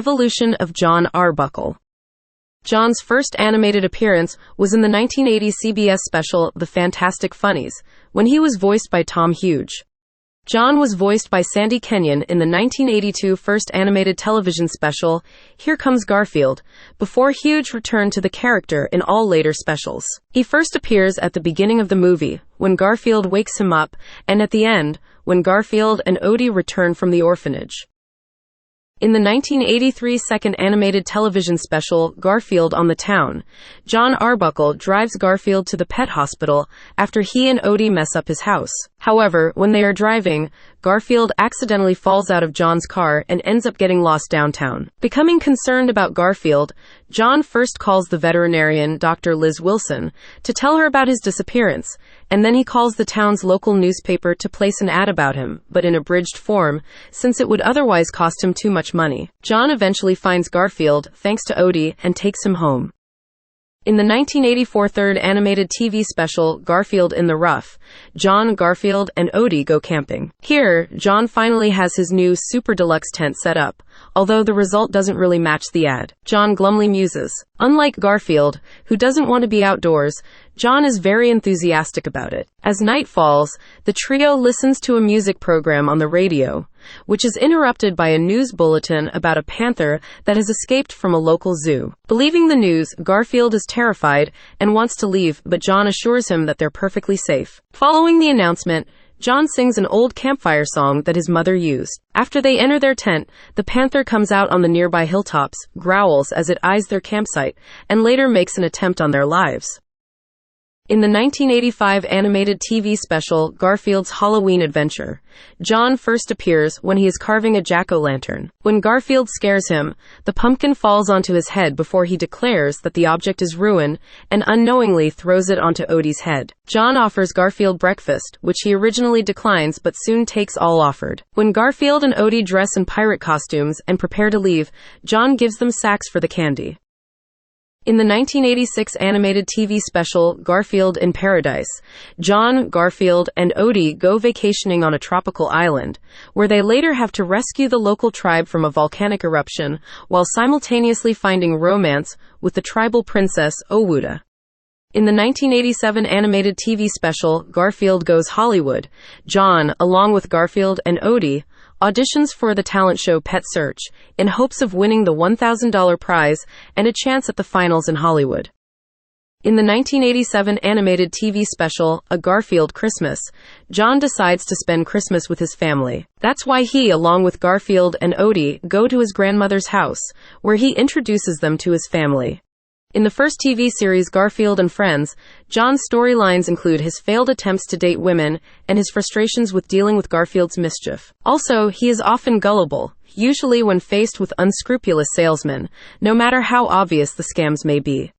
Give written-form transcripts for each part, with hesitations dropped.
Evolution of Jon Arbuckle. Jon's first animated appearance was in the 1980 CBS special The Fantastic Funnies, when he was voiced by Tom Hughes. Jon was voiced by Sandy Kenyon in the 1982 first animated television special, Here Comes Garfield, before Hughes returned to the character in all later specials. He first appears at the beginning of the movie, when Garfield wakes him up, and at the end, when Garfield and Odie return from the orphanage. In the 1983 second animated television special, Garfield on the Town, Jon Arbuckle drives Garfield to the pet hospital after he and Odie mess up his house. However, when they are driving, Garfield accidentally falls out of Jon's car and ends up getting lost downtown. Becoming concerned about Garfield, Jon first calls the veterinarian, Dr. Liz Wilson, to tell her about his disappearance, and then he calls the town's local newspaper to place an ad about him, but in abridged form, since it would otherwise cost him too much money. Jon eventually finds Garfield, thanks to Odie, and takes him home. In the 1984 third animated TV special, Garfield in the Rough, Jon, Garfield, and Odie go camping. Here, Jon finally has his new super deluxe tent set up, although the result doesn't really match the ad. Jon glumly muses. Unlike Garfield, who doesn't want to be outdoors, Jon is very enthusiastic about it. As night falls, the trio listens to a music program on the radio, which is interrupted by a news bulletin about a panther that has escaped from a local zoo. Believing the news, Garfield is terrified and wants to leave, but Jon assures him that they're perfectly safe. Following the announcement, Jon sings an old campfire song that his mother used. After they enter their tent, the panther comes out on the nearby hilltops, growls as it eyes their campsite, and later makes an attempt on their lives. In the 1985 animated TV special, Garfield's Halloween Adventure, Jon first appears when he is carving a jack-o'-lantern. When Garfield scares him, the pumpkin falls onto his head before he declares that the object is ruined and unknowingly throws it onto Odie's head. Jon offers Garfield breakfast, which he originally declines but soon takes all offered. When Garfield and Odie dress in pirate costumes and prepare to leave, Jon gives them sacks for the candy. In the 1986 animated TV special, Garfield in Paradise, Jon, Garfield, and Odie go vacationing on a tropical island, where they later have to rescue the local tribe from a volcanic eruption, while simultaneously finding romance with the tribal princess, Owuda. In the 1987 animated TV special, Garfield Goes Hollywood, Jon, along with Garfield and Odie, auditions for the talent show Pet Search, in hopes of winning the $1,000 prize and a chance at the finals in Hollywood. In the 1987 animated TV special, A Garfield Christmas, Jon decides to spend Christmas with his family. That's why he, along with Garfield and Odie, go to his grandmother's house, where he introduces them to his family. In the first TV series Garfield and Friends, Jon's storylines include his failed attempts to date women and his frustrations with dealing with Garfield's mischief. Also, he is often gullible, usually when faced with unscrupulous salesmen, no matter how obvious the scams may be.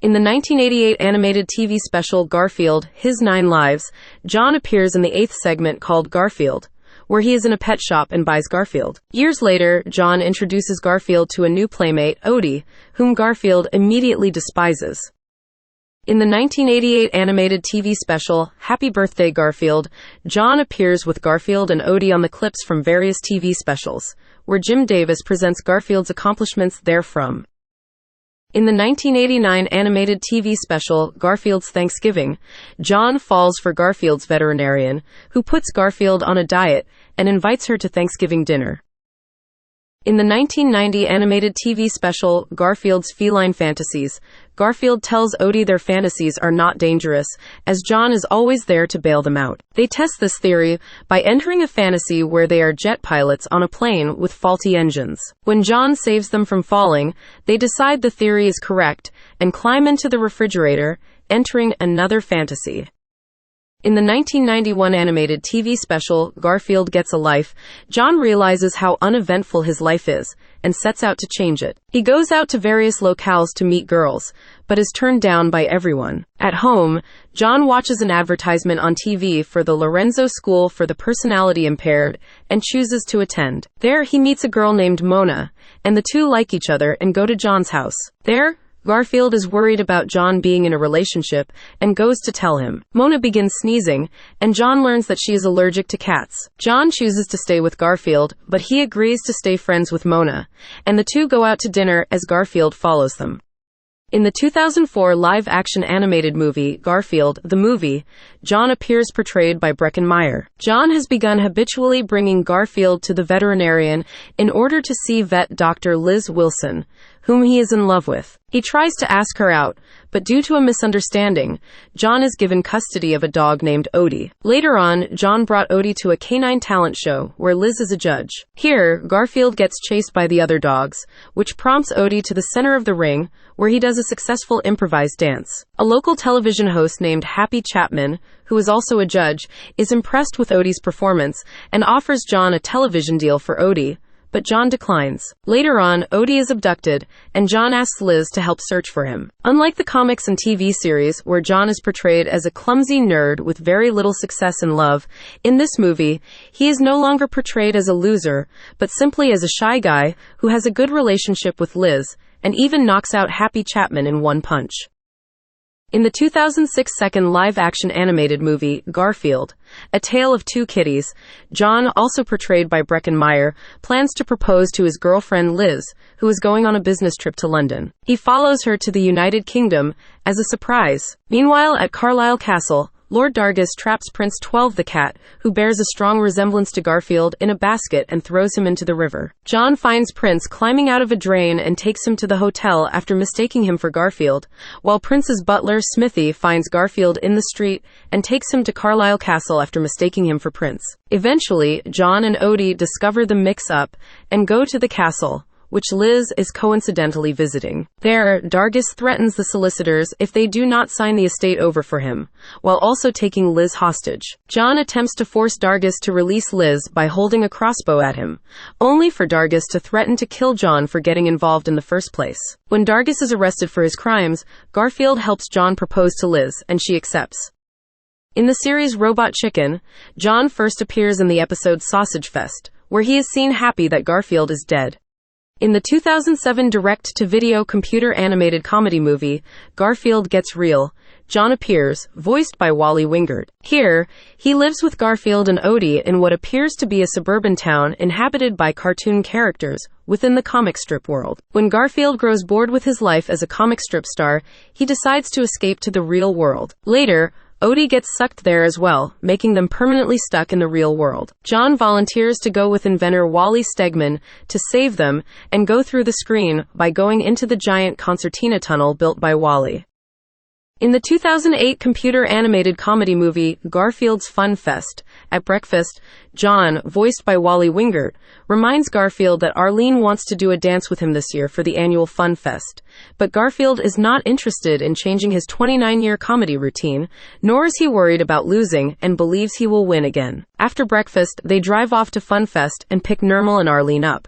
In the 1988 animated TV special Garfield, His 9 Lives, Jon appears in the 8th segment called Garfield, where he is in a pet shop and buys Garfield. Years later, Jon introduces Garfield to a new playmate, Odie, whom Garfield immediately despises. In the 1988 animated TV special, Happy Birthday Garfield, Jon appears with Garfield and Odie on the clips from various TV specials, where Jim Davis presents Garfield's accomplishments therefrom. In the 1989 animated TV special, Garfield's Thanksgiving, Jon falls for Garfield's veterinarian, who puts Garfield on a diet and invites her to Thanksgiving dinner. In the 1990 animated TV special, Garfield's Feline Fantasies, Garfield tells Odie their fantasies are not dangerous, as Jon is always there to bail them out. They test this theory by entering a fantasy where they are jet pilots on a plane with faulty engines. When Jon saves them from falling, they decide the theory is correct and climb into the refrigerator, entering another fantasy. In the 1991 animated TV special, Garfield Gets a Life, Jon realizes how uneventful his life is, and sets out to change it. He goes out to various locales to meet girls, but is turned down by everyone. At home, Jon watches an advertisement on TV for the Lorenzo School for the Personality Impaired, and chooses to attend. There he meets a girl named Mona, and the two like each other and go to Jon's house. There, Garfield is worried about Jon being in a relationship and goes to tell him. Mona begins sneezing, and Jon learns that she is allergic to cats. Jon chooses to stay with Garfield, but he agrees to stay friends with Mona, and the two go out to dinner as Garfield follows them. In the 2004 live-action animated movie, Garfield, the Movie, Jon appears portrayed by Breckin Meyer. Jon has begun habitually bringing Garfield to the veterinarian in order to see vet Dr. Liz Wilson, whom he is in love with. He tries to ask her out, but due to a misunderstanding, Jon is given custody of a dog named Odie. Later on, Jon brought Odie to a canine talent show, where Liz is a judge. Here, Garfield gets chased by the other dogs, which prompts Odie to the center of the ring, where he does a successful improvised dance. A local television host named Happy Chapman, who is also a judge, is impressed with Odie's performance and offers Jon a television deal for Odie, but Jon declines. Later on, Odie is abducted, and Jon asks Liz to help search for him. Unlike the comics and TV series, where Jon is portrayed as a clumsy nerd with very little success in love, in this movie, he is no longer portrayed as a loser, but simply as a shy guy who has a good relationship with Liz, and even knocks out Happy Chapman in one punch. In the 2006 second live-action animated movie, Garfield, A Tale of Two Kitties, Jon, also portrayed by Breckin Meyer, plans to propose to his girlfriend Liz, who is going on a business trip to London. He follows her to the United Kingdom as a surprise. Meanwhile, at Carlisle Castle, Lord Dargis traps Prince 12 the cat, who bears a strong resemblance to Garfield, in a basket and throws him into the river. Jon finds Prince climbing out of a drain and takes him to the hotel after mistaking him for Garfield, while Prince's butler, Smithy, finds Garfield in the street and takes him to Carlisle Castle after mistaking him for Prince. Eventually, Jon and Odie discover the mix-up and go to the castle, which Liz is coincidentally visiting. There, Dargis threatens the solicitors if they do not sign the estate over for him, while also taking Liz hostage. Jon attempts to force Dargis to release Liz by holding a crossbow at him, only for Dargis to threaten to kill Jon for getting involved in the first place. When Dargis is arrested for his crimes, Garfield helps Jon propose to Liz, and she accepts. In the series Robot Chicken, Jon first appears in the episode Sausage Fest, where he is seen happy that Garfield is dead. In the 2007 direct-to-video computer-animated comedy movie, Garfield Gets Real, Jon appears, voiced by Wally Wingert. Here, he lives with Garfield and Odie in what appears to be a suburban town inhabited by cartoon characters within the comic strip world. When Garfield grows bored with his life as a comic strip star, he decides to escape to the real world. Later, Odie gets sucked there as well, making them permanently stuck in the real world. Jon volunteers to go with inventor Wally Stegman to save them and go through the screen by going into the giant concertina tunnel built by Wally. In the 2008 computer-animated comedy movie Garfield's Fun Fest, at breakfast, Jon, voiced by Wally Wingert, reminds Garfield that Arlene wants to do a dance with him this year for the annual Fun Fest, but Garfield is not interested in changing his 29-year comedy routine, nor is he worried about losing and believes he will win again. After breakfast, they drive off to Fun Fest and pick Nermal and Arlene up.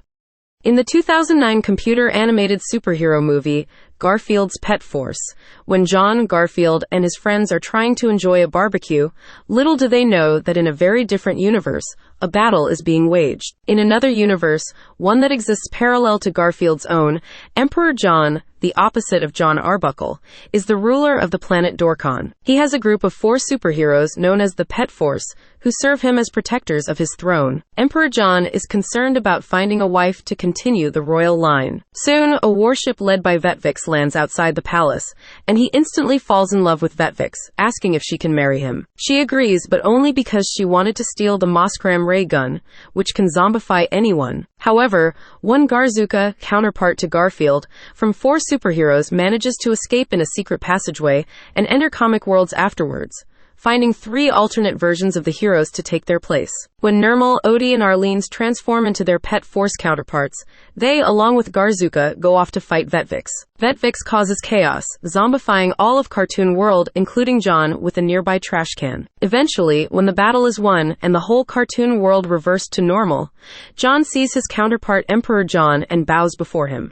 In the 2009 computer-animated superhero movie, Garfield's Pet Force, when Jon, Garfield, and his friends are trying to enjoy a barbecue, little do they know that in a very different universe, a battle is being waged. In another universe, one that exists parallel to Garfield's own, Emperor Jon, the opposite of Jon Arbuckle, is the ruler of the planet Dorkon. He has a group of 4 superheroes known as the Pet Force, who serve him as protectors of his throne. Emperor Jon is concerned about finding a wife to continue the royal line. Soon, a warship led by Vetvix lands outside the palace, and he instantly falls in love with Vetvix, asking if she can marry him. She agrees, but only because she wanted to steal the Moskram ray gun, which can zombify anyone. However, one Garzuka, counterpart to Garfield, from 4 superheroes manages to escape in a secret passageway and enter comic worlds afterwards, finding 3 alternate versions of the heroes to take their place. When Nermal, Odie, and Arlene's transform into their Pet Force counterparts, they, along with Garzuka, go off to fight Vetvix. Vetvix causes chaos, zombifying all of Cartoon World, including Jon, with a nearby trash can. Eventually, when the battle is won and the whole Cartoon World reversed to normal, Jon sees his counterpart Emperor Jon and bows before him.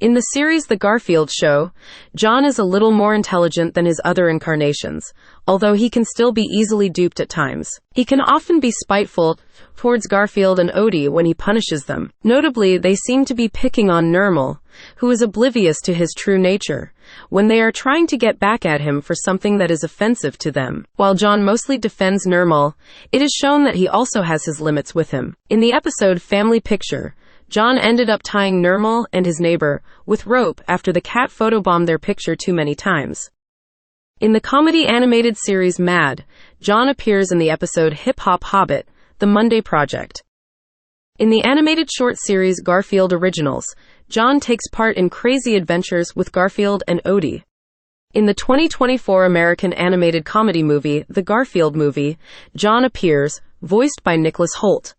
In the series The Garfield Show, Jon is a little more intelligent than his other incarnations, although he can still be easily duped at times. He can often be spiteful towards Garfield and Odie when he punishes them. Notably, they seem to be picking on Nermal, who is oblivious to his true nature, when they are trying to get back at him for something that is offensive to them. While Jon mostly defends Nermal, it is shown that he also has his limits with him. In the episode Family Picture, Jon ended up tying Nermal and his neighbor with rope after the cat photobombed their picture too many times. In the comedy animated series Mad, Jon appears in the episode Hip Hop Hobbit, The Monday Project. In the animated short series Garfield Originals, Jon takes part in crazy adventures with Garfield and Odie. In the 2024 American animated comedy movie, The Garfield Movie, Jon appears, voiced by Nicholas Hoult.